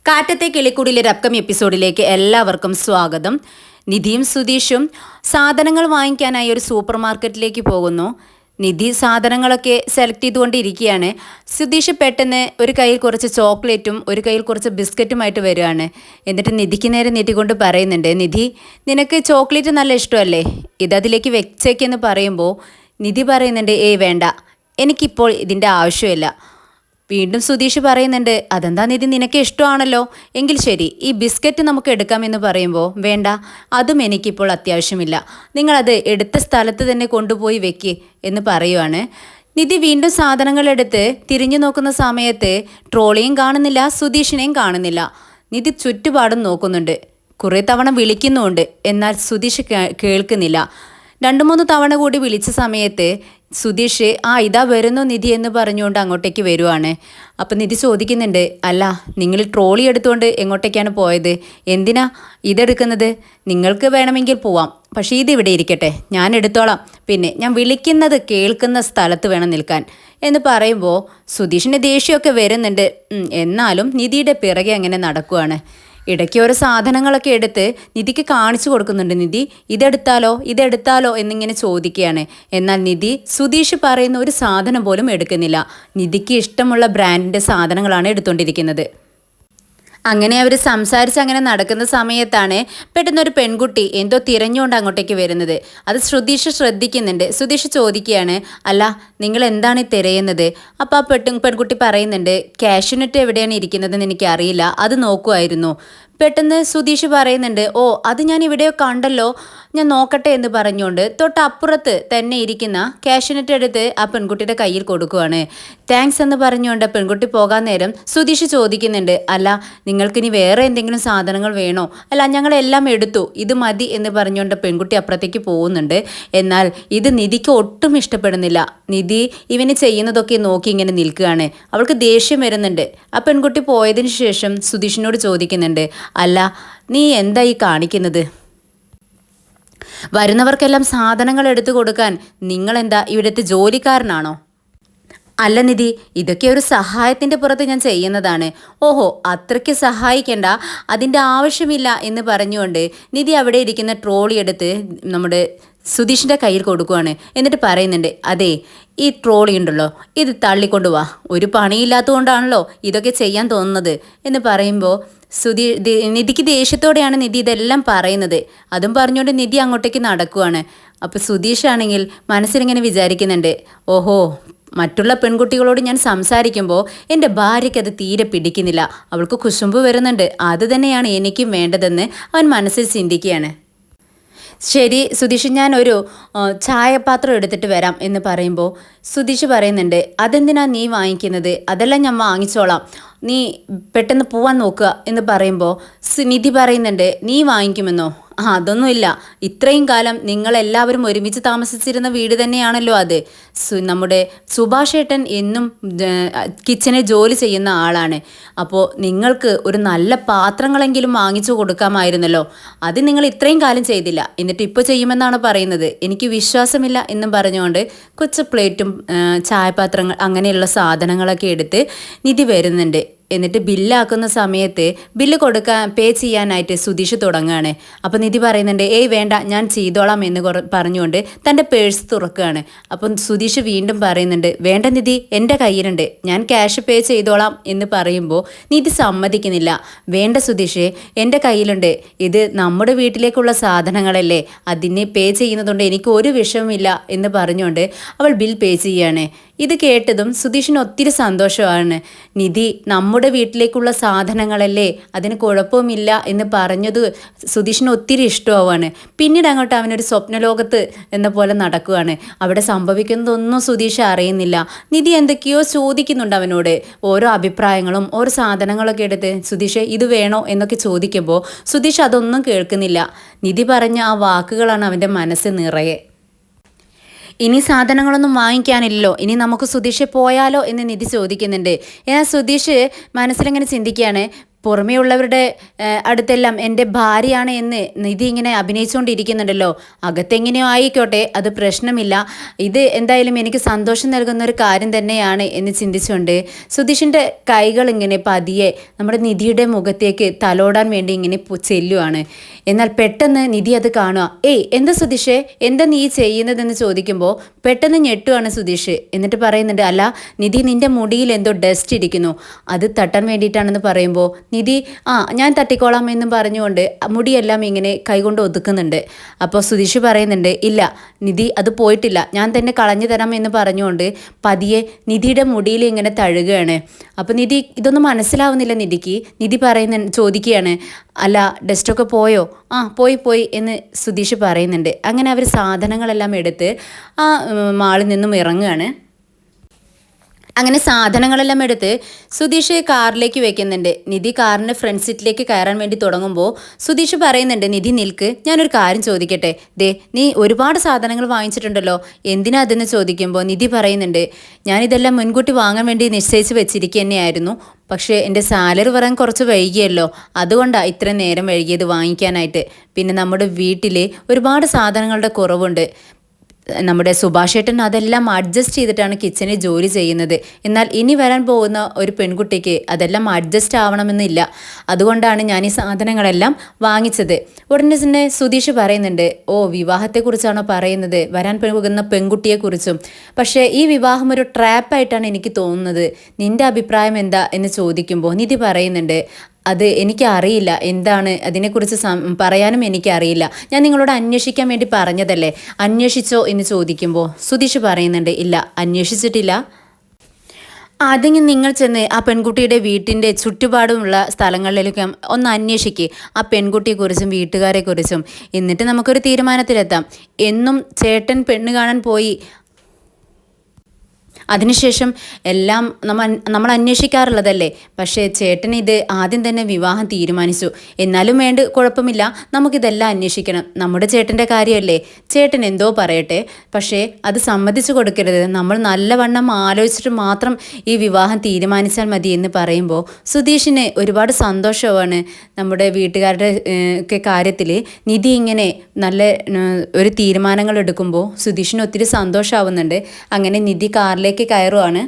കാറ്റത്തെ കിളിക്കൂടിലെ ഒരു അപ്കമിങ് എപ്പിസോഡിലേക്ക് എല്ലാവർക്കും സ്വാഗതം. നിധിയും സുധീഷും സാധനങ്ങൾ വാങ്ങിക്കാനായി ഒരു സൂപ്പർ മാർക്കറ്റിലേക്ക് പോകുന്നു. നിധി സാധനങ്ങളൊക്കെ സെലക്ട് ചെയ്തുകൊണ്ടിരിക്കുകയാണ്. സുധീഷ് പെട്ടെന്ന് ഒരു കയ്യിൽ കുറച്ച് ചോക്ലേറ്റും ഒരു കയ്യിൽ കുറച്ച് ബിസ്ക്കറ്റുമായിട്ട് വരികയാണ്. എന്നിട്ട് നിധിക്ക് നേരെ നീട്ടിക്കൊണ്ട് പറയുന്നുണ്ട്, നിധി നിനക്ക് ചോക്ലേറ്റ് നല്ല ഇഷ്ടമല്ലേ, ഇതതിലേക്ക് വെച്ചേക്കെന്ന് പറയുമ്പോൾ നിധി പറയുന്നുണ്ട്, ഏയ് വേണ്ട, എനിക്കിപ്പോൾ ഇതിൻ്റെ ആവശ്യമില്ല. വീണ്ടും സുധീഷ് പറയുന്നുണ്ട്, അതെന്താ നിധി, നിനക്ക് ഇഷ്ടമാണല്ലോ, എങ്കിൽ ശരി ഈ ബിസ്ക്കറ്റ് നമുക്ക് എടുക്കാമെന്ന് പറയുമ്പോൾ വേണ്ട, അതും എനിക്കിപ്പോൾ അത്യാവശ്യമില്ല, നിങ്ങളത് എടുത്ത സ്ഥലത്ത് തന്നെ കൊണ്ടുപോയി വെക്ക് എന്ന് പറയുവാണ്. നിധി വീണ്ടും സാധനങ്ങളെടുത്ത് തിരിഞ്ഞു നോക്കുന്ന സമയത്ത് ട്രോളിയും കാണുന്നില്ല, സുധീഷിനെയും കാണുന്നില്ല. നിധി ചുറ്റുപാടും നോക്കുന്നുണ്ട്, കുറേ തവണ വിളിക്കുന്നുമുണ്ട്, എന്നാൽ സുധീഷ് കേൾക്കുന്നില്ല. 2-3 തവണ കൂടി വിളിച്ച സമയത്ത് സുധീഷ് ഇതാ വരുന്നു നിധി എന്ന് പറഞ്ഞുകൊണ്ട് അങ്ങോട്ടേക്ക് വരുവാണ്. അപ്പം നിധി ചോദിക്കുന്നുണ്ട്, അല്ല നിങ്ങൾ ട്രോളി എടുത്തുകൊണ്ട് എങ്ങോട്ടേക്കാണ് പോയത്, എന്തിനാ ഇതെടുക്കുന്നത്, നിങ്ങൾക്ക് വേണമെങ്കിൽ പോവാം, പക്ഷേ ഇതിവിടെ ഇരിക്കട്ടെ, ഞാൻ എടുത്തോളാം, പിന്നെ ഞാൻ വിളിക്കുന്നത് കേൾക്കുന്ന സ്ഥലത്ത് വേണം നിൽക്കാൻ എന്ന് പറയുമ്പോൾ സുധീഷിൻ്റെ ദേഷ്യമൊക്കെ വരുന്നുണ്ട്. എന്നാലും നിധിയുടെ പിറകെ അങ്ങനെ നടക്കുവാണ്. ഇടയ്ക്ക് ഓരോ സാധനങ്ങളൊക്കെ എടുത്ത് നിധിക്ക് കാണിച്ചു കൊടുക്കുന്നുണ്ട്. നിധി ഇതെടുത്താലോ എന്നിങ്ങനെ ചോദിക്കുകയാണ്. എന്നാൽ നിധി സുധീഷ് പറയുന്ന ഒരു സാധനം പോലും എടുക്കുന്നില്ല. നിധിക്ക് ഇഷ്ടമുള്ള ബ്രാൻഡിൻ്റെ സാധനങ്ങളാണ് എടുത്തുകൊണ്ടിരിക്കുന്നത്. അങ്ങനെ അവർ സംസാരിച്ച് അങ്ങനെ നടക്കുന്ന സമയത്താണ് പെട്ടെന്നൊരു പെൺകുട്ടി എന്തോ തിരഞ്ഞുകൊണ്ട് അങ്ങോട്ടേക്ക് വരുന്നത്. അത് സുധീഷ് ശ്രദ്ധിക്കുന്നുണ്ട്. സുധീഷ് ചോദിക്കുകയാണ്, അല്ല നിങ്ങൾ എന്താണ് തിരയുന്നത്? അപ്പോൾ ആ പെൺകുട്ടി പറയുന്നുണ്ട്, കാഷ്യൂനട്ട് എവിടെയാണ് ഇരിക്കുന്നതെന്ന് എനിക്കറിയില്ല, അത് നോക്കുമായിരുന്നു. പെട്ടെന്ന് സുധീഷ് പറയുന്നുണ്ട്, അത് ഞാൻ ഇവിടെയോ കണ്ടല്ലോ, ഞാൻ നോക്കട്ടെ എന്ന് പറഞ്ഞുകൊണ്ട് തൊട്ടപ്പുറത്ത് തന്നെ ഇരിക്കുന്ന കാഷ്യൂനട്ട് എടുത്ത് ആ പെൺകുട്ടിയുടെ കയ്യിൽ കൊടുക്കുവാണ്. താങ്ക്സ് എന്ന് പറഞ്ഞുകൊണ്ട് പെൺകുട്ടി പോകാൻ നേരം സുധീഷ് ചോദിക്കുന്നുണ്ട്, അല്ല നിങ്ങൾക്കിനി വേറെ എന്തെങ്കിലും സാധനങ്ങൾ വേണോ? അല്ല ഞങ്ങളെല്ലാം എടുത്തു, ഇത് മതി എന്ന് പറഞ്ഞുകൊണ്ട് പെൺകുട്ടി അപ്പുറത്തേക്ക് പോകുന്നുണ്ട്. എന്നാൽ ഇത് നിധിക്ക് ഒട്ടും ഇഷ്ടപ്പെടുന്നില്ല. നിധി ഇവന് ചെയ്യുന്നതൊക്കെ നോക്കി ഇങ്ങനെ നിൽക്കുകയാണ്. അവൾക്ക് ദേഷ്യം വരുന്നുണ്ട്. ആ പെൺകുട്ടി പോയതിനു ശേഷം സുധീഷിനോട് ചോദിക്കുന്നുണ്ട്, അല്ല നീ എന്താ ഈ കാണിക്കുന്നത്? വരുന്നവർക്കെല്ലാം സാധനങ്ങൾ എടുത്തു കൊടുക്കാൻ നിങ്ങളെന്താ ഇവിടുത്തെ ജോലിക്കാരനാണോ? അല്ല നിധി, ഇതൊക്കെ ഒരു സഹായത്തിൻ്റെ പുറത്ത് ഞാൻ ചെയ്യുന്നതാണ്. അത്രയ്ക്ക് സഹായിക്കേണ്ട, അതിൻ്റെ ആവശ്യമില്ല എന്ന് പറഞ്ഞുകൊണ്ട് നിധി അവിടെ ഇരിക്കുന്ന ട്രോളി എടുത്ത് നമ്മുടെ സുധീഷിൻ്റെ കയ്യിൽ കൊടുക്കുവാണ്. എന്നിട്ട് പറയുന്നുണ്ട്, അതെ ഈ ട്രോളി ഉണ്ടല്ലോ, ഇത് തള്ളിക്കൊണ്ടുവാ, ഒരു പണിയില്ലാത്തതുകൊണ്ടാണല്ലോ ഇതൊക്കെ ചെയ്യാൻ തോന്നുന്നത് എന്ന് പറയുമ്പോൾ നിധിക്ക് ദേഷ്യത്തോടെയാണ് നിധി ഇതെല്ലാം പറയുന്നത്. അതും പറഞ്ഞുകൊണ്ട് നിധി അങ്ങോട്ടേക്ക് നടക്കുവാണ്. അപ്പോൾ സുധീഷാണെങ്കിൽ മനസ്സിലിങ്ങനെ വിചാരിക്കുന്നുണ്ട്, മറ്റുള്ള പെൺകുട്ടികളോട് ഞാൻ സംസാരിക്കുമ്പോൾ എൻ്റെ ഭാര്യയ്ക്ക് അത് തീരെ പിടിക്കുന്നില്ല, അവൾക്ക് കുശുമ്പ് വരുന്നുണ്ട്, അത് തന്നെയാണ് എനിക്കും വേണ്ടതെന്ന് അവൻ മനസ്സിൽ ചിന്തിക്കുകയാണ്. ശരി സുധീഷ്, ഞാൻ ഒരു ചായപാത്രം എടുത്തിട്ട് വരാം എന്ന് പറയുമ്പോൾ സുധീഷ് പറയുന്നുണ്ട്, അതെന്തിനാ നീ വാങ്ങിക്കുന്നത്, അതെല്ലാം ഞാൻ വാങ്ങിച്ചോളാം, നീ പെട്ടെന്ന് പോവാൻ നോക്കുക എന്ന് പറയുമ്പോൾ നിധി പറയുന്നുണ്ട്, നീ വാങ്ങിക്കുമെന്നോ? അതൊന്നുമില്ല, ഇത്രയും കാലം നിങ്ങളെല്ലാവരും ഒരുമിച്ച് താമസിച്ചിരുന്ന വീട് തന്നെയാണല്ലോ അത്. നമ്മുടെ സുഭാഷ് ഏട്ടൻ എന്നും കിച്ചണിൽ ജോലി ചെയ്യുന്ന ആളാണ്. അപ്പോൾ നിങ്ങൾക്ക് ഒരു നല്ല പാത്രങ്ങളെങ്കിലും വാങ്ങിച്ചു കൊടുക്കാമായിരുന്നല്ലോ, അത് നിങ്ങൾ ഇത്രയും കാലം ചെയ്തില്ല, എന്നിട്ട് ഇപ്പോൾ ചെയ്യുമെന്നാണ് പറയുന്നത്, എനിക്ക് വിശ്വാസമില്ല എന്നും പറഞ്ഞുകൊണ്ട് കൊച്ചു പ്ലേറ്റും ചായപാത്രങ്ങൾ അങ്ങനെയുള്ള സാധനങ്ങളൊക്കെ എടുത്ത് നിധി വരുന്നുണ്ട്. എന്നിട്ട് ബില്ലാക്കുന്ന സമയത്ത് ബില്ല് പേ ചെയ്യാനായിട്ട് സുധീഷ് തുടങ്ങുകയാണ്. അപ്പോൾ നിധി പറയുന്നുണ്ട്, ഏയ് വേണ്ട ഞാൻ ചെയ്തോളാം എന്ന് പറഞ്ഞുകൊണ്ട് തൻ്റെ പേഴ്സ് തുറക്കുകയാണ്. അപ്പം സുധീഷ് വീണ്ടും പറയുന്നുണ്ട്, വേണ്ട നിധി, എൻ്റെ കയ്യിലുണ്ട്, ഞാൻ ക്യാഷ് പേ ചെയ്തോളാം എന്ന് പറയുമ്പോൾ നിധി സമ്മതിക്കുന്നില്ല. വേണ്ട സുധീഷ്, എൻ്റെ കയ്യിലുണ്ട്, ഇത് നമ്മുടെ വീട്ടിലേക്കുള്ള സാധനങ്ങളല്ലേ, അതിനെ പേ ചെയ്യുന്നതുകൊണ്ട് എനിക്ക് ഒരു വിഷമമില്ല എന്ന് പറഞ്ഞുകൊണ്ട് അവൾ ബിൽ പേ ചെയ്യുകയാണ്. ഇത് കേട്ടതും സുധീഷിന് ഒത്തിരി സന്തോഷമാണ്. നിധി നമ്മുടെ വീട്ടിലേക്കുള്ള സാധനങ്ങളല്ലേ, അതിന് കുഴപ്പമില്ല എന്ന് പറഞ്ഞത് സുധീഷിന് ഒത്തിരി ഇഷ്ടമാവാണ്. പിന്നീട് അങ്ങോട്ട് അവനൊരു സ്വപ്നലോകത്ത് എന്ന പോലെ നടക്കുകയാണ്. അവിടെ സംഭവിക്കുന്നതൊന്നും സുധീഷ് അറിയുന്നില്ല. നിധി എന്തൊക്കെയോ ചോദിക്കുന്നുണ്ട് അവനോട്, ഓരോ അഭിപ്രായങ്ങളും ഓരോ സാധനങ്ങളൊക്കെ എടുത്ത് സുധീഷ് ഇത് വേണോ എന്നൊക്കെ ചോദിക്കുമ്പോൾ സുധീഷ് അതൊന്നും കേൾക്കുന്നില്ല. നിധി പറഞ്ഞ ആ വാക്കുകളാണ് അവൻ്റെ മനസ്സ് നിറയെ. ഇനി സാധനങ്ങളൊന്നും വാങ്ങിക്കാനില്ലല്ലോ, ഇനി നമുക്ക് സുധീഷ് പോയാലോ എന്ന് നിധി ചോദിക്കുന്നുണ്ട്. എന്നാൽ സുധീഷ് മനസ്സിലിങ്ങനെ ചിന്തിക്കുകയാണ്, പുറമേയുള്ളവരുടെ അടുത്തെല്ലാം എൻ്റെ ഭാര്യയാണ് എന്ന് നിധി ഇങ്ങനെ അഭിനയിച്ചുകൊണ്ടിരിക്കുന്നുണ്ടല്ലോ. അകത്തെങ്ങനെയോ ആയിക്കോട്ടെ, അത് പ്രശ്നമില്ല. ഇത് എന്തായാലും എനിക്ക് സന്തോഷം നൽകുന്ന ഒരു കാര്യം തന്നെയാണ് എന്ന് ചിന്തിച്ചുകൊണ്ട് സുധീഷിൻ്റെ കൈകൾ ഇങ്ങനെ പതിയെ നമ്മുടെ നിധിയുടെ മുഖത്തേക്ക് തലോടാൻ വേണ്ടി ഇങ്ങനെ ചെല്ലുവാണ്. എന്നാൽ പെട്ടെന്ന് നിധി അത് കാണുക. എന്താ സുധീഷേ, എന്താ നീ ചെയ്യുന്നതെന്ന് ചോദിക്കുമ്പോൾ പെട്ടെന്ന് ഞെട്ടുവാണ് സുധീഷ്. എന്നിട്ട് പറയുന്നുണ്ട്, അല്ല നിധി, നിൻ്റെ മുടിയിൽ എന്തോ ഡസ്റ്റ് ഇരിക്കുന്നു, അത് തട്ടാൻ വേണ്ടിയിട്ടാണെന്ന് പറയുമ്പോൾ നിധി ഞാൻ തട്ടിക്കോളാം എന്നും പറഞ്ഞുകൊണ്ട് മുടിയെല്ലാം ഇങ്ങനെ കൈകൊണ്ട് ഒതുക്കുന്നുണ്ട്. അപ്പോൾ സുധീഷ് പറയുന്നുണ്ട്, ഇല്ല നിധി, അത് പോയിട്ടില്ല, ഞാൻ തന്നെ കളഞ്ഞു തരാം എന്ന് പറഞ്ഞുകൊണ്ട് പതിയെ നിധിയുടെ മുടിയിൽ ഇങ്ങനെ തഴുകുകയാണ്. അപ്പോൾ നിധി ഇതൊന്നും മനസ്സിലാവുന്നില്ല നിധിക്ക്. നിധി ചോദിക്കുകയാണ്, അല്ല ഡസ്റ്റൊക്കെ പോയോ? പോയി എന്ന് സുധീഷ് പറയുന്നുണ്ട്. അങ്ങനെ അവർ സാധനങ്ങളെല്ലാം എടുത്ത് ആ മാളിൽ നിന്നും ഇറങ്ങുകയാണ്. അങ്ങനെ സാധനങ്ങളെല്ലാം എടുത്ത് സുധീഷ് കാറിലേക്ക് വെക്കുന്നുണ്ട്. നിധി കാറിൻ്റെ ഫ്രണ്ട് സീറ്റിലേക്ക് കയറാൻ വേണ്ടി തുടങ്ങുമ്പോൾ സുധീഷ് പറയുന്നുണ്ട്, നിധി നിൽക്ക്, ഞാനൊരു കാര്യം ചോദിക്കട്ടെ. നീ ഒരുപാട് സാധനങ്ങൾ വാങ്ങിച്ചിട്ടുണ്ടല്ലോ, എന്തിനാ അതെന്ന് ചോദിക്കുമ്പോൾ നിധി പറയുന്നുണ്ട്, ഞാനിതെല്ലാം മുൻകൂട്ടി വാങ്ങാൻ വേണ്ടി നിശ്ചയിച്ച് വെച്ചിരിക്കുക തന്നെയായിരുന്നു. പക്ഷേ എൻ്റെ സാലറി വരാൻ കുറച്ച് വൈകിയല്ലോ, അതുകൊണ്ടാണ് ഇത്രയും നേരം വൈകിയത് വാങ്ങിക്കാനായിട്ട്. പിന്നെ നമ്മുടെ വീട്ടിൽ ഒരുപാട് സാധനങ്ങളുടെ കുറവുണ്ട്. നമ്മുടെ സുഭാഷ് ഏട്ടൻ അതെല്ലാം അഡ്ജസ്റ്റ് ചെയ്തിട്ടാണ് കിച്ചണിൽ ജോലി ചെയ്യുന്നത്. എന്നാൽ ഇനി വരാൻ പോകുന്ന ഒരു പെൺകുട്ടിക്ക് അതെല്ലാം അഡ്ജസ്റ്റ് ആവണമെന്നില്ല. അതുകൊണ്ടാണ് ഞാൻ ഈ സാധനങ്ങളെല്ലാം വാങ്ങിച്ചത്. ഉടനെ തന്നെ സുധീഷ് പറയുന്നുണ്ട്, വിവാഹത്തെക്കുറിച്ചാണോ പറയുന്നത്, വരാൻ പോകുന്ന പെൺകുട്ടിയെക്കുറിച്ചും? പക്ഷേ ഈ വിവാഹം ഒരു ട്രാപ്പായിട്ടാണ് എനിക്ക് തോന്നുന്നത്. നിൻ്റെ അഭിപ്രായം എന്താ എന്ന് ചോദിക്കുമ്പോൾ നിധി പറയുന്നുണ്ട്, അത് എനിക്കറിയില്ല, എന്താണ് അതിനെക്കുറിച്ച് പറയാനും എനിക്കറിയില്ല. ഞാൻ നിങ്ങളോട് അന്വേഷിക്കാൻ വേണ്ടി പറഞ്ഞതല്ലേ, അന്വേഷിച്ചോ എന്ന് ചോദിക്കുമ്പോൾ സുധീഷ് പറയുന്നുണ്ട്, ഇല്ല അന്വേഷിച്ചിട്ടില്ല. ആദ്യം നിങ്ങൾ ചെന്ന് ആ പെൺകുട്ടിയുടെ വീട്ടിൻ്റെ ചുറ്റുപാടുമുള്ള സ്ഥലങ്ങളിലേക്ക് ഒന്ന് അന്വേഷിക്കുക, ആ പെൺകുട്ടിയെക്കുറിച്ചും വീട്ടുകാരെക്കുറിച്ചും. എന്നിട്ട് നമുക്കൊരു തീരുമാനത്തിലെത്താം. എന്നും ചേട്ടൻ പെണ്ണ് കാണാൻ പോയി അതിനുശേഷം എല്ലാം നമ്മൾ അന്വേഷിക്കാറുള്ളതല്ലേ. പക്ഷേ ചേട്ടൻ ഇത് ആദ്യം തന്നെ വിവാഹം തീരുമാനിച്ചു. എന്നാലും കുഴപ്പമില്ല, നമുക്കിതെല്ലാം അന്വേഷിക്കണം, നമ്മുടെ ചേട്ടൻ്റെ കാര്യമല്ലേ. ചേട്ടൻ എന്തോ പറയട്ടെ, പക്ഷേ അത് സമ്മതിച്ചു കൊടുക്കരുത്. നമ്മൾ നല്ലവണ്ണം ആലോചിച്ചിട്ട് മാത്രം ഈ വിവാഹം തീരുമാനിച്ചാൽ മതി എന്ന് പറയുമ്പോൾ സുധീഷിന് ഒരുപാട് സന്തോഷമാണ്. നമ്മുടെ വീട്ടുകാരുടെ ഒക്കെ കാര്യത്തിൽ നിധി ഇങ്ങനെ നല്ല ഒരു തീരുമാനങ്ങൾ എടുക്കുമ്പോൾ സുധീഷിന് ഒത്തിരി സന്തോഷമാവുന്നുണ്ട്. അങ്ങനെ നിധി കാറിലേക്ക് കയറുവാണ്.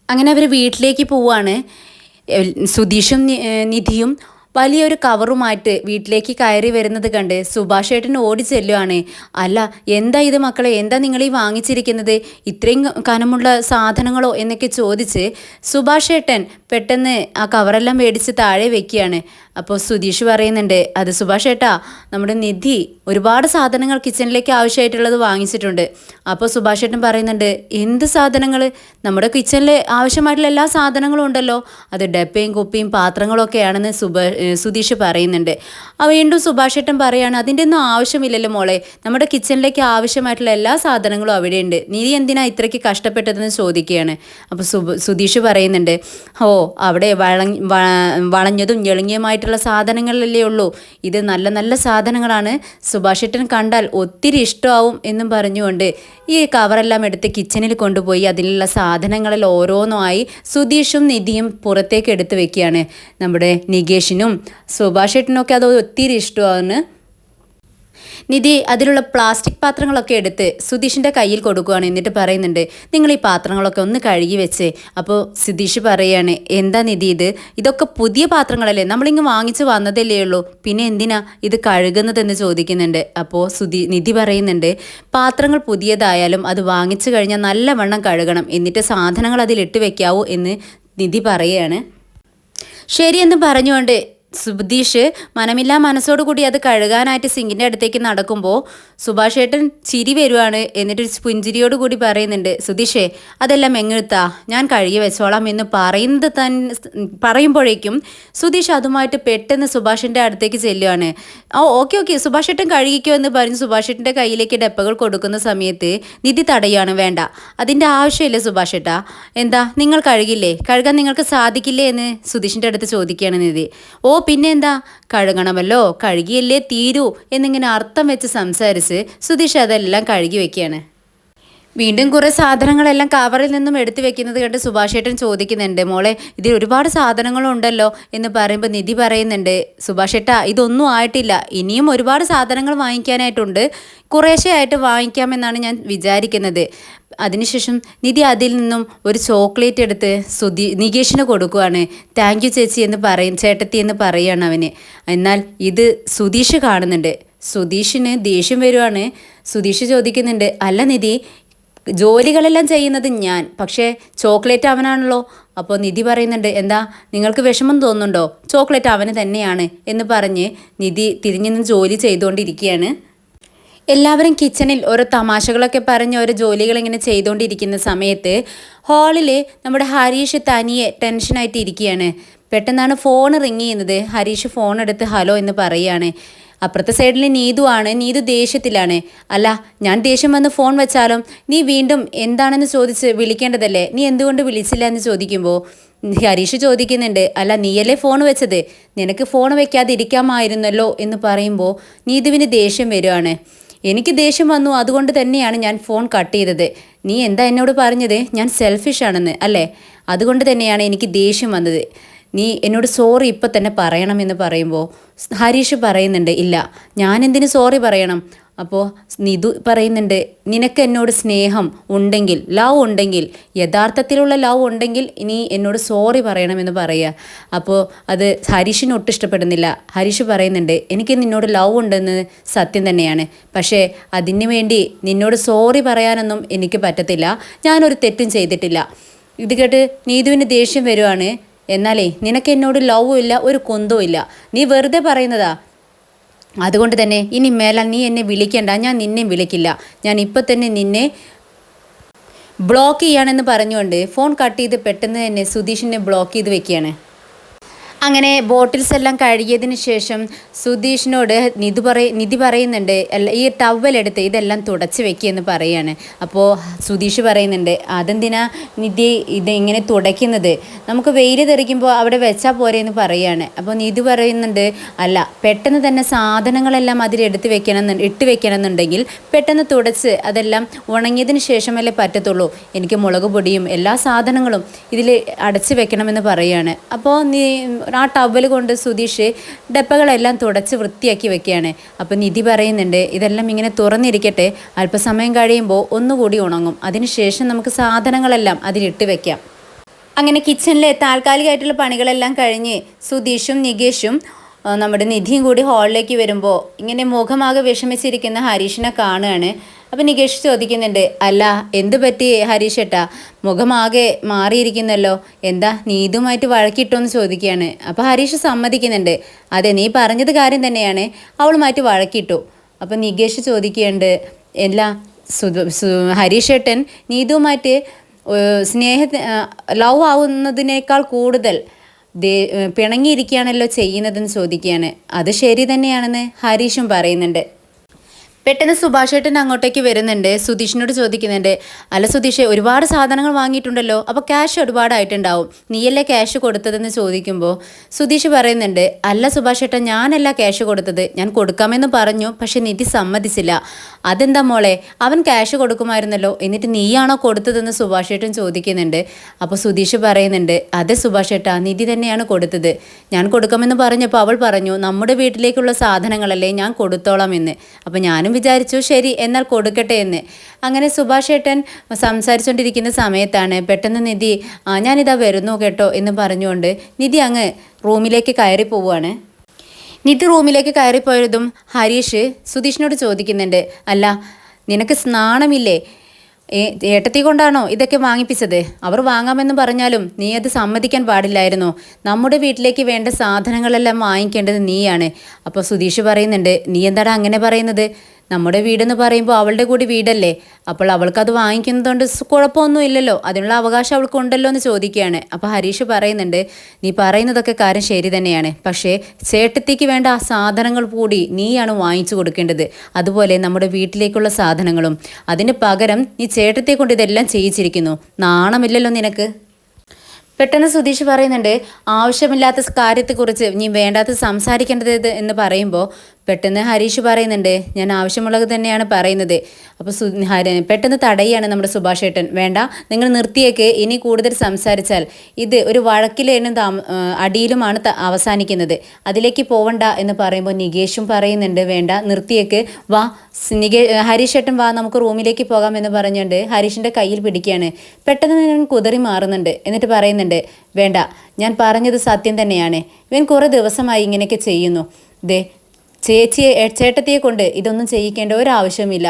അങ്ങനെ അവർ വീട്ടിലേക്ക് പോവാണ്. സുധീഷും നിധിയും വലിയൊരു കവറുമായിട്ട് വീട്ടിലേക്ക് കയറി വരുന്നത് കണ്ട് സുഭാഷ് ഏട്ടൻ ഓടി ചെല്ലുവാണ്. അല്ല എന്താ ഇത് മക്കളെ, എന്താ നിങ്ങൾ ഈ വാങ്ങിച്ചിരിക്കുന്നത്, ഇത്രയും കനമുള്ള സാധനങ്ങളോ എന്നൊക്കെ ചോദിച്ച് സുഭാഷ് ഏട്ടൻ പെട്ടെന്ന് ആ കവറെല്ലാം മേടിച്ച് താഴെ വെക്കുകയാണ്. അപ്പോൾ സുധീഷ് പറയുന്നുണ്ട്, അത് സുഭാഷ് ഏട്ടാ, നമ്മുടെ നിധി ഒരുപാട് സാധനങ്ങൾ കിച്ചണിലേക്ക് ആവശ്യമായിട്ടുള്ളത് വാങ്ങിച്ചിട്ടുണ്ട്. അപ്പോൾ സുഭാഷ് ഏട്ടൻ പറയുന്നുണ്ട്, എന്ത് സാധനങ്ങൾ? നമ്മുടെ കിച്ചണിൽ ആവശ്യമായിട്ടുള്ള എല്ലാ സാധനങ്ങളും ഉണ്ടല്ലോ, അത് ഡപ്പയും കുപ്പിയും പാത്രങ്ങളും ഒക്കെയാണെന്ന് സുധീഷ് പറയുന്നുണ്ട്. വീണ്ടും സുഭാഷ് ഏട്ടൻ പറയാണ്, അതിൻ്റെ ഒന്നും ആവശ്യമില്ലല്ലോ മോളെ, നമ്മുടെ കിച്ചണിലേക്ക് ആവശ്യമായിട്ടുള്ള എല്ലാ സാധനങ്ങളും അവിടെയുണ്ട്, നീ എന്തിനാ ഇത്രയ്ക്ക് കഷ്ടപ്പെട്ടതെന്ന് ചോദിക്കുകയാണ്. അപ്പോൾ സുധീഷ് പറയുന്നുണ്ട്, അവിടെ വളഞ്ഞതും ഞെളുങ്ങിയുമായിട്ടുള്ള സാധനങ്ങളല്ലേ ഉള്ളൂ, ഇത് നല്ല നല്ല സാധനങ്ങളാണ്, സുഭാഷ് ഏട്ടൻ കണ്ടാൽ ഒത്തിരി ഇഷ്ടമാവും എന്നും പറഞ്ഞുകൊണ്ട് ഈ കവറെല്ലാം എടുത്ത് കിച്ചണിൽ കൊണ്ടുപോയി അതിലുള്ള സാധനങ്ങളിൽ ഓരോന്നുമായി സുധീഷും നിധിയും പുറത്തേക്ക് എടുത്ത് വെക്കുകയാണ്. നമ്മുടെ നികേഷിനും സുഭാഷ് ഏട്ടനൊക്കെ അത് ഒത്തിരി ഇഷ്ടമാണ്. നിധി അതിലുള്ള പ്ലാസ്റ്റിക് പാത്രങ്ങളൊക്കെ എടുത്ത് സുധീഷിൻ്റെ കയ്യിൽ കൊടുക്കുകയാണ്. എന്നിട്ട് പറയുന്നുണ്ട്, നിങ്ങൾ ഈ പാത്രങ്ങളൊക്കെ ഒന്ന് കഴുകി വെച്ചേ. അപ്പോൾ സുധീഷ് പറയാണ്, എന്താ നിധി ഇതൊക്കെ പുതിയ പാത്രങ്ങളല്ലേ, നമ്മളിങ്ങ് വാങ്ങിച്ച് വന്നതല്ലേ ഉള്ളൂ, പിന്നെ എന്തിനാ ഇത് കഴുകുന്നതെന്ന് ചോദിക്കുന്നുണ്ട്. അപ്പോൾ നിധി പറയുന്നുണ്ട്, പാത്രങ്ങൾ പുതിയതായാലും അത് വാങ്ങിച്ചു കഴിഞ്ഞാൽ നല്ലവണ്ണം കഴുകണം, എന്നിട്ട് സാധനങ്ങൾ അതിലിട്ട് വെക്കാവൂ എന്ന് നിധി പറയുകയാണ്. ശരിയെന്ന് പറഞ്ഞുകൊണ്ട് സുധീഷ് മനമില്ലാ മനസ്സോടുകൂടി അത് കഴുകാനായിട്ട് സിങ്കിൻ്റെ അടുത്തേക്ക് നടക്കുമ്പോൾ സുഭാഷ് ഏട്ടൻ ചിരി വരുവാണ്. എന്നിട്ട് പുഞ്ചിരിയോട് കൂടി പറയുന്നുണ്ട്, സുധീഷേ അതെല്ലാം എങ്ങെടുത്താ, ഞാൻ കഴുകി വെച്ചോളാം എന്ന് പറയുമ്പോഴേക്കും സുധീഷ് അതുമായിട്ട് പെട്ടെന്ന് സുഭാഷിൻ്റെ അടുത്തേക്ക് ചെല്ലുവാണ്. ഓക്കെ സുഭാഷ് ഏട്ടൻ കഴുകിക്കോ എന്ന് പറഞ്ഞ് സുഭാഷ് ഏട്ടൻ്റെ കയ്യിലേക്ക് ഡപ്പകൾ കൊടുക്കുന്ന സമയത്ത് നിധി തടയാണ്. വേണ്ട, അതിൻ്റെ ആവശ്യമില്ല സുഭാഷ് ഏട്ടാ, എന്താ നിങ്ങൾ കഴുകാൻ നിങ്ങൾക്ക് സാധിക്കില്ലേ എന്ന് സുധീഷിൻ്റെ അടുത്ത് ചോദിക്കുകയാണ് നിധി. പിന്നെ എന്താ, കഴുകണമല്ലോ, കഴുകിയല്ലേ തീരൂ എന്നിങ്ങനെ അർത്ഥം വെച്ച് സംസാരിച്ച് സുധീഷ് അതെല്ലാം കഴുകി വെക്കുകയാണ്. വീണ്ടും കുറേ സാധനങ്ങളെല്ലാം കവറിൽ നിന്നും എടുത്തു വെക്കുന്നത് കണ്ട് സുഭാഷ് ഏട്ടൻ ചോദിക്കുന്നുണ്ട്, മോളെ ഇതിൽ ഒരുപാട് സാധനങ്ങളുണ്ടല്ലോ എന്ന് പറയുമ്പോൾ നിധി പറയുന്നുണ്ട്, സുഭാഷ് ഏട്ടാ ഇതൊന്നും ആയിട്ടില്ല, ഇനിയും ഒരുപാട് സാധനങ്ങൾ വാങ്ങിക്കാനായിട്ടുണ്ട്, കുറേശ്ശെ ആയിട്ട് വാങ്ങിക്കാമെന്നാണ് ഞാൻ വിചാരിക്കുന്നത്. അതിനുശേഷം നിധി അതിൽ നിന്നും ഒരു ചോക്ലേറ്റ് എടുത്ത് നികേഷിന് കൊടുക്കുവാണ്. താങ്ക് യു ചേച്ചി എന്ന് പറയും, ചേട്ടത്തി എന്ന് പറയുകയാണ് അവന്. എന്നാൽ ഇത് സുധീഷ് കാണുന്നുണ്ട്. സുധീഷിന് ദേഷ്യം വരുവാണ്. സുധീഷ് ചോദിക്കുന്നുണ്ട്, അല്ല നിധി ജോലികളെല്ലാം ചെയ്യുന്നത് ഞാൻ, പക്ഷേ ചോക്ലേറ്റ് അവനാണല്ലോ. അപ്പോൾ നിധി പറയുന്നുണ്ട്, എന്താ നിങ്ങൾക്ക് വിഷമം തോന്നുന്നുണ്ടോ, ചോക്ലേറ്റ് അവന് തന്നെയാണ് എന്ന് പറഞ്ഞ് നിധി തിരിഞ്ഞു നിന്ന് ജോലി ചെയ്തുകൊണ്ടിരിക്കുകയാണ്. എല്ലാവരും കിച്ചണിൽ ഓരോ തമാശകളൊക്കെ പറഞ്ഞ് ഓരോ ജോലികൾ ഇങ്ങനെ ചെയ്തുകൊണ്ടിരിക്കുന്ന സമയത്ത് ഹാളിൽ നമ്മുടെ ഹരീഷ് തനിയെ ടെൻഷനായിട്ട് ഇരിക്കുകയാണ്. പെട്ടെന്നാണ് ഫോൺ റിങ് ചെയ്യുന്നത്. ഹരീഷ് ഫോൺ എടുത്ത് ഹലോ എന്ന് പറയുകയാണ്. അപ്പുറത്തെ സൈഡിൽ നീതു ആണ്. നീതു ദേഷ്യത്തിലാണ്. അല്ല ഞാൻ ദേഷ്യം വന്ന് ഫോൺ വെച്ചാലും നീ വീണ്ടും എന്താണെന്ന് ചോദിച്ച് വിളിക്കേണ്ടതല്ലേ, നീ എന്തുകൊണ്ട് വിളിച്ചില്ല എന്ന് ചോദിക്കുമ്പോൾ ഹരീഷ് ചോദിക്കുന്നുണ്ട്, അല്ല നീയല്ലേ ഫോൺ വെച്ചത്, നിനക്ക് ഫോൺ വെക്കാതെ ഇരിക്കാമായിരുന്നല്ലോ എന്ന് പറയുമ്പോൾ നീതുവിന് ദേഷ്യം വരുവാണ്. എനിക്ക് ദേഷ്യം വന്നു, അതുകൊണ്ട് തന്നെയാണ് ഞാൻ ഫോൺ കട്ട് ചെയ്തത്. നീ എന്താ എന്നോട് പറഞ്ഞത്, ഞാൻ സെൽഫിഷ് ആണെന്ന് അല്ലേ, അതുകൊണ്ട് തന്നെയാണ് എനിക്ക് ദേഷ്യം വന്നത്. നീ എന്നോട് സോറി ഇപ്പം തന്നെ പറയണമെന്ന് പറയുമ്പോൾ ഹരീഷ് പറയുന്നുണ്ട്, ഇല്ല ഞാനെന്തിന് സോറി പറയണം. അപ്പോൾ നിധു പറയുന്നുണ്ട്, നിനക്ക് എന്നോട് സ്നേഹം ഉണ്ടെങ്കിൽ, ലവ് ഉണ്ടെങ്കിൽ, യഥാർത്ഥത്തിലുള്ള ലവ് ഉണ്ടെങ്കിൽ നീ എന്നോട് സോറി പറയണമെന്ന് പറയുക. അപ്പോൾ അത് ഹരീഷിന് ഒട്ടും ഇഷ്ടപ്പെടുന്നില്ല. ഹരീഷ് പറയുന്നുണ്ട്, എനിക്ക് നിന്നോട് ലവ് ഉണ്ടെന്ന് സത്യം തന്നെയാണ്, പക്ഷേ അതിന് വേണ്ടി നിന്നോട് സോറി പറയാനൊന്നും എനിക്ക് പറ്റത്തില്ല, ഞാനൊരു തെറ്റും ചെയ്തിട്ടില്ല. ഇത് കേട്ട് നീതുവിന് ദേഷ്യം വരുവാണ്. എന്നാലേ നിനക്ക് എന്നോട് ലവും ഇല്ല, ഒരു കുന്തവും ഇല്ല, നീ വെറുതെ പറയുന്നതാ. അതുകൊണ്ട് തന്നെ ഇനി മേലാൽ നീ എന്നെ വിളിക്കണ്ട, ഞാൻ നിന്നെ വിളിക്കില്ല, ഞാൻ ഇപ്പം തന്നെ നിന്നെ ബ്ലോക്ക് ചെയ്യാണെന്ന് പറഞ്ഞുകൊണ്ട് ഫോൺ കട്ട് ചെയ്ത് പെട്ടെന്ന് തന്നെ സുധീഷിനെ ബ്ലോക്ക് ചെയ്ത് വെക്കുകയാണ്. അങ്ങനെ ബോട്ടിൽസ് എല്ലാം കഴുകിയതിന് ശേഷം സുധീഷിനോട് നിധി പറയുന്നുണ്ട്, ഈ ടവലെടുത്ത് ഇതെല്ലാം തുടച്ച് വെക്കുകയെന്ന് പറയുകയാണ്. അപ്പോൾ സുധീഷ് പറയുന്നുണ്ട്, അതെന്തിനാ നിധി ഇത് ഇങ്ങനെ തുടയ്ക്കുന്നത്, നമുക്ക് വെയിൽ തെറിക്കുമ്പോൾ അവിടെ വെച്ചാൽ പോരെ എന്ന് പറയുകയാണ്. അപ്പോൾ നിധി പറയുന്നുണ്ട്, അല്ല പെട്ടെന്ന് തന്നെ സാധനങ്ങളെല്ലാം അതിലെടുത്ത് ഇട്ട് വെക്കണമെന്നുണ്ടെങ്കിൽ പെട്ടെന്ന് തുടച്ച് അതെല്ലാം ഉണങ്ങിയതിന് ശേഷമല്ലേ പറ്റത്തുള്ളൂ, എനിക്ക് മുളക് പൊടിയും എല്ലാ സാധനങ്ങളും ഇതിൽ അടച്ച് വെക്കണമെന്ന് പറയുകയാണ്. അപ്പോൾ ആ ടവൽ കൊണ്ട് സുധീഷ് ഡപ്പകളെല്ലാം തുടച്ച് വൃത്തിയാക്കി വെക്കുകയാണ്. അപ്പോൾ നിധി പറയുന്നുണ്ട്, ഇതെല്ലാം ഇങ്ങനെ തുറന്നിരിക്കട്ടെ, അല്പസമയം കഴിയുമ്പോൾ ഒന്നുകൂടി ഉണങ്ങും, അതിനുശേഷം നമുക്ക് സാധനങ്ങളെല്ലാം അതിലിട്ട് വെക്കാം. അങ്ങനെ കിച്ചണിലെ താൽക്കാലികമായിട്ടുള്ള പണികളെല്ലാം കഴിഞ്ഞ് സുധീഷും നികേഷും നമ്മുടെ നിധിയും കൂടി ഹാളിലേക്ക് വരുമ്പോൾ ഇങ്ങനെ മുഖമാകെ വിഷമിച്ചിരിക്കുന്ന ഹരീഷിനെ കാണുകയാണ്. അപ്പോൾ നികേഷ് ചോദിക്കുന്നുണ്ട്, അല്ല എന്ത് പറ്റി ഹരീഷ് ഏട്ടാ, മുഖമാകെ മാറിയിരിക്കുന്നല്ലോ, എന്താ നീതുമായിട്ട് വഴക്കിട്ടോന്ന് ചോദിക്കുകയാണ്. അപ്പോൾ ഹരീഷ് സമ്മതിക്കുന്നുണ്ട്, അതെ നീ പറഞ്ഞത് കാര്യം തന്നെയാണ്, അവളുമായിട്ട് വഴക്കിട്ടു. അപ്പോൾ നികേഷ് ചോദിക്കുന്നുണ്ട്, എല്ലാ ഹരീഷ് ഏട്ടൻ നീതുമായിട്ട് ലവ് ആവുന്നതിനേക്കാൾ കൂടുതൽ പിണങ്ങിയിരിക്കുകയാണല്ലോ ചെയ്യുന്നതെന്ന് ചോദിക്കുകയാണ്. അത് ശരി തന്നെയാണെന്ന് ഹരീഷും പറയുന്നുണ്ട്. പെട്ടെന്ന് സുഭാഷ് ഏട്ടൻ അങ്ങോട്ടേക്ക് വരുന്നുണ്ട്. സുധീഷിനോട് ചോദിക്കുന്നുണ്ട്, അല്ല സുധീഷ് ഒരുപാട് സാധനങ്ങൾ വാങ്ങിയിട്ടുണ്ടല്ലോ, അപ്പോൾ ക്യാഷ് ഒരുപാടായിട്ടുണ്ടാവും, നീയല്ലേ ക്യാഷ് കൊടുത്തതെന്ന് ചോദിക്കുമ്പോൾ സുധീഷ് പറയുന്നുണ്ട്, അല്ല സുഭാഷ് ഏട്ടൻ ഞാനല്ല ക്യാഷ് കൊടുത്തത്, ഞാൻ കൊടുക്കാമെന്ന് പറഞ്ഞു, പക്ഷെ നിധി സമ്മതിച്ചില്ല. അതെന്താ മോളെ, അവൻ ക്യാഷ് കൊടുക്കുമായിരുന്നല്ലോ, എന്നിട്ട് നീയാണോ കൊടുത്തതെന്ന് സുഭാഷ് ഏട്ടൻ ചോദിക്കുന്നുണ്ട്. അപ്പോൾ സുധീഷ് പറയുന്നുണ്ട്, അതെ സുഭാഷ് ഏട്ടാ നിധി തന്നെയാണ് കൊടുത്തത്, ഞാൻ കൊടുക്കാമെന്ന് പറഞ്ഞപ്പോൾ അവൾ പറഞ്ഞു നമ്മുടെ വീട്ടിലേക്കുള്ള സാധനങ്ങളല്ലേ ഞാൻ കൊടുത്തോളാം എന്ന്. അപ്പോൾ ഞാനും വിചാരിച്ചു ശരി എന്നാൽ കൊടുക്കട്ടെ എന്ന്. അങ്ങനെ സുഭാഷ് ഏട്ടൻ സംസാരിച്ചുകൊണ്ടിരിക്കുന്ന സമയത്താണ് പെട്ടെന്ന് നിധി ഞാനിതാ വരുന്നു കേട്ടോ എന്ന് പറഞ്ഞുകൊണ്ട് നിധി അങ്ങ് റൂമിലേക്ക് കയറി പോവുകയാണ്. നിധി റൂമിലേക്ക് കയറിപ്പോയതും ഹരീഷ് സുധീഷിനോട് ചോദിക്കുന്നുണ്ട്, അല്ല നിനക്ക് നാണമില്ലേ, ഏട്ടത്തി കൊണ്ടാണോ ഇതൊക്കെ വാങ്ങിപ്പിച്ചത്, അവർ വാങ്ങാമെന്ന് പറഞ്ഞാലും നീ അത് സമ്മതിക്കാൻ പാടില്ലായിരുന്നോ, നമ്മുടെ വീട്ടിലേക്ക് വേണ്ട സാധനങ്ങളെല്ലാം വാങ്ങിക്കേണ്ടത് നീയാണ്. അപ്പോൾ സുധീഷ് പറയുന്നുണ്ട്, നീ എന്താടാ അങ്ങനെ പറയുന്നത്, നമ്മുടെ വീടെന്ന് പറയുമ്പോൾ അവളുടെ കൂടി വീടല്ലേ, അപ്പോൾ അവൾക്കത് വാങ്ങിക്കുന്നതുകൊണ്ട് കുഴപ്പമൊന്നും ഇല്ലല്ലോ, അതിനുള്ള അവകാശം അവൾക്ക് ഉണ്ടല്ലോ എന്ന് ചോദിക്കുകയാണ്. അപ്പോൾ ഹരീഷ് പറയുന്നുണ്ട്, നീ പറയുന്നതൊക്കെ കാര്യം ശരി തന്നെയാണ്, പക്ഷേ ചേട്ടത്തിക്ക് വേണ്ട ആ സാധനങ്ങൾ കൂടി നീയാണ് വാങ്ങിച്ചു കൊടുക്കേണ്ടത്, അതുപോലെ നമ്മുടെ വീട്ടിലേക്കുള്ള സാധനങ്ങളും. അതിന് പകരം നീ ചേട്ടത്തെ കൊണ്ട് ഇതെല്ലാം ചെയ്യിച്ചിരിക്കുന്നു, നാണമില്ലല്ലോ നിനക്ക്. പെട്ടെന്ന് സുധീഷ് പറയുന്നുണ്ട്, ആവശ്യമില്ലാത്ത കാര്യത്തെക്കുറിച്ച് നീ വേണ്ടാത്ത സംസാരിക്കേണ്ടത് എന്ന് പറയുമ്പോൾ പെട്ടെന്ന് ഹരീഷ് പറയുന്നുണ്ട്, ഞാൻ ആവശ്യമുള്ളത് തന്നെയാണ് പറയുന്നത്. അപ്പോൾ പെട്ടെന്ന് തടയുകയാണ് നമ്മുടെ സുഭാഷ് ഏട്ടൻ. വേണ്ട, നിങ്ങൾ നിർത്തിയേക്ക്, ഇനി കൂടുതൽ സംസാരിച്ചാൽ ഇത് ഒരു വഴക്കിലും അടിയിലുമാണ് അവസാനിക്കുന്നത്, അതിലേക്ക് പോവണ്ട എന്ന് പറയുമ്പോൾ നികേഷും പറയുന്നുണ്ട്, വേണ്ട നിർത്തിയേക്ക്, വാ ഹരീഷ് ഏട്ടൻ വാ, നമുക്ക് റൂമിലേക്ക് പോകാം എന്ന് പറഞ്ഞുകൊണ്ട് ഹരീഷിൻ്റെ കയ്യിൽ പിടിക്കുകയാണ്. പെട്ടെന്ന് ഞാൻ കുതറി മാറുന്നുണ്ട്. എന്നിട്ട് പറയുന്നുണ്ട്, വേണ്ട, ഞാൻ പറഞ്ഞത് സത്യം തന്നെയാണ്. ഇവൻ കുറേ ദിവസമായി ഇങ്ങനെയൊക്കെ ചെയ്യുന്നു. ദേ ചേട്ടത്തിയെ കൊണ്ട് ഇതൊന്നും ചെയ്യിക്കേണ്ട ഒരാവശ്യമില്ല.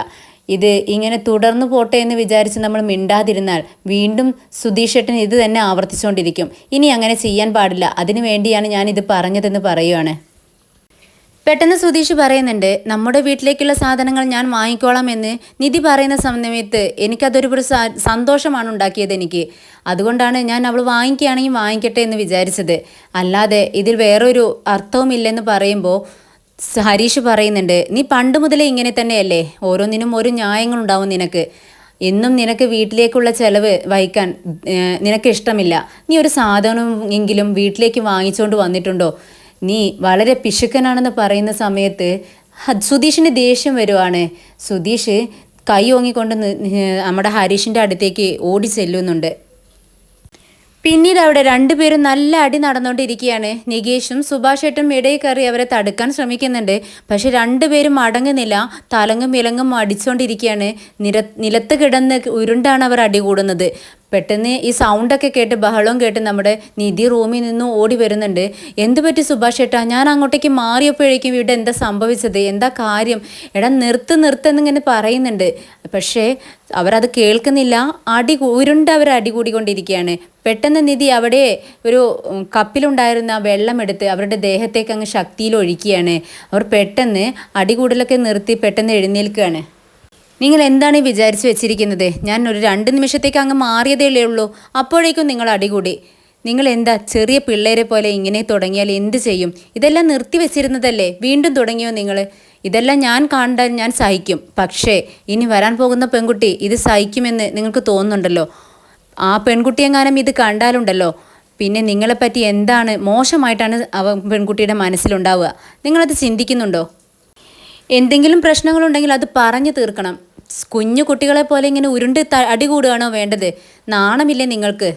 ഇത് ഇങ്ങനെ തുടർന്നു പോട്ടെ എന്ന് വിചാരിച്ച് നമ്മൾ മിണ്ടാതിരുന്നാൽ വീണ്ടും സുധീഷേട്ടൻ ഇത് തന്നെ ആവർത്തിച്ചുകൊണ്ടിരിക്കും. ഇനി അങ്ങനെ ചെയ്യാൻ പാടില്ല, അതിനു വേണ്ടിയാണ് ഞാൻ ഇത് പറഞ്ഞതെന്ന് പറയുവാണ്. പെട്ടെന്ന് സുധീഷ് പറയുന്നുണ്ട്, നമ്മുടെ വീട്ടിലേക്കുള്ള സാധനങ്ങൾ ഞാൻ വാങ്ങിക്കോളാം എന്ന് നിധി പറയുന്ന സമയത്ത് എനിക്കതൊരു സന്തോഷമാണ് ഉണ്ടാക്കിയത് എനിക്ക്. അതുകൊണ്ടാണ് ഞാൻ അവൾ വാങ്ങിക്കുകയാണെങ്കിൽ വാങ്ങിക്കട്ടെ എന്ന് വിചാരിച്ചത്. അല്ലാതെ ഇതിൽ വേറൊരു അർത്ഥവുമില്ലെന്ന് പറയുമ്പോൾ ഹരീഷ് പറയുന്നുണ്ട്, നീ പണ്ട് മുതലേ ഇങ്ങനെ തന്നെയല്ലേ, ഓരോന്നിനും ഓരോ ന്യായങ്ങളുണ്ടാവും നിനക്ക്. എന്നും നിനക്ക് വീട്ടിലേക്കുള്ള ചിലവ് വഹിക്കാൻ നിനക്ക് ഇഷ്ടമില്ല. നീ ഒരു സാധനം എങ്കിലും വീട്ടിലേക്ക് വാങ്ങിച്ചുകൊണ്ട് വന്നിട്ടുണ്ടോ? നീ വളരെ പിശുക്കനാണെന്ന് പറയുന്ന സമയത്ത് സുധീഷിന് ദേഷ്യം വരുവാണ്. സുധീഷ് കൈ ഓങ്ങിക്കൊണ്ട് നമ്മുടെ ഹരീഷിൻ്റെ അടുത്തേക്ക് ഓടി ചെല്ലുന്നുണ്ട്. പിന്നീട് അവിടെ രണ്ടുപേരും നല്ല അടി നടന്നുകൊണ്ടിരിക്കുകയാണ്. നികേഷും സുഭാഷ് ഏട്ടനും ഇടയിൽ കയറി അവരെ തടുക്കാൻ ശ്രമിക്കുന്നുണ്ട്. പക്ഷെ രണ്ടുപേരും അടങ്ങുന്നില്ല. തലങ്ങും വിലങ്ങും അടിച്ചുകൊണ്ടിരിക്കുകയാണ്. നിലത്ത് കിടന്ന് ഉരുണ്ടാണ് അവർ അടി കൂടുന്നത്. പെട്ടെന്ന് ഈ സൗണ്ടൊക്കെ കേട്ട് ബഹളവും കേട്ട് നമ്മുടെ നിധി റൂമിൽ നിന്നും ഓടി വരുന്നുണ്ട്. എന്ത് പറ്റി സുഭാഷ് ഏട്ടാ? ഞാൻ അങ്ങോട്ടേക്ക് മാറിയപ്പോഴേക്കും ഇവിടെ എന്താ സംഭവിച്ചത്, എന്താ കാര്യം? എടാ നിർത്ത് പറയുന്നുണ്ട്. പക്ഷേ അവരത് കേൾക്കുന്നില്ല. ഉരുണ്ട് അവർ അടി കൂടിക്കൊണ്ടിരിക്കുകയാണ്. പെട്ടെന്ന് നിധി അവിടെ ഒരു കപ്പിലുണ്ടായിരുന്ന വെള്ളമെടുത്ത് അവരുടെ ദേഹത്തേക്ക് അങ്ങ് ശക്തിയിൽ ഒഴിക്കുകയാണ്. അവർ പെട്ടെന്ന് അടികൂടലൊക്കെ നിർത്തി പെട്ടെന്ന് എഴുന്നേൽക്കുകയാണ്. നിങ്ങൾ എന്താണ് വിചാരിച്ചു വെച്ചിരിക്കുന്നത്? ഞാൻ ഒരു 2 നിമിഷത്തേക്ക് അങ്ങ് മാറിയതേ ഉള്ളൂ, അപ്പോഴേക്കും നിങ്ങൾ അടികൂടി. നിങ്ങൾ എന്താ ചെറിയ പിള്ളേരെ പോലെ ഇങ്ങനെ തുടങ്ങിയാൽ എന്ത് ചെയ്യും? ഇതെല്ലാം നിർത്തി വെച്ചിരുന്നതല്ലേ, വീണ്ടും തുടങ്ങിയോ നിങ്ങൾ? ഇതെല്ലാം ഞാൻ കണ്ടാൽ ഞാൻ സഹിക്കും. പക്ഷേ ഇനി വരാൻ പോകുന്ന പെൺകുട്ടി ഇത് സഹിക്കുമെന്ന് നിങ്ങൾക്ക് തോന്നുന്നുണ്ടല്ലോ? ആ പെൺകുട്ടിയെങ്ങാനും ഇത് കണ്ടാലുണ്ടല്ലോ, പിന്നെ നിങ്ങളെപ്പറ്റി എന്താണ് മോശമായിട്ടാണ് പെൺകുട്ടിയുടെ മനസ്സിലുണ്ടാവുക. നിങ്ങളത് ചിന്തിക്കുന്നുണ്ടോ? എന്തെങ്കിലും പ്രശ്നങ്ങളുണ്ടെങ്കിൽ അത് പറഞ്ഞു തീർക്കണം. കുഞ്ഞു കുട്ടികളെ പോലെ ഇങ്ങനെ ഉരുണ്ട് അടി കൂടുകയാണോ വേണ്ടത്? നാണമില്ലേ നിങ്ങൾക്ക്?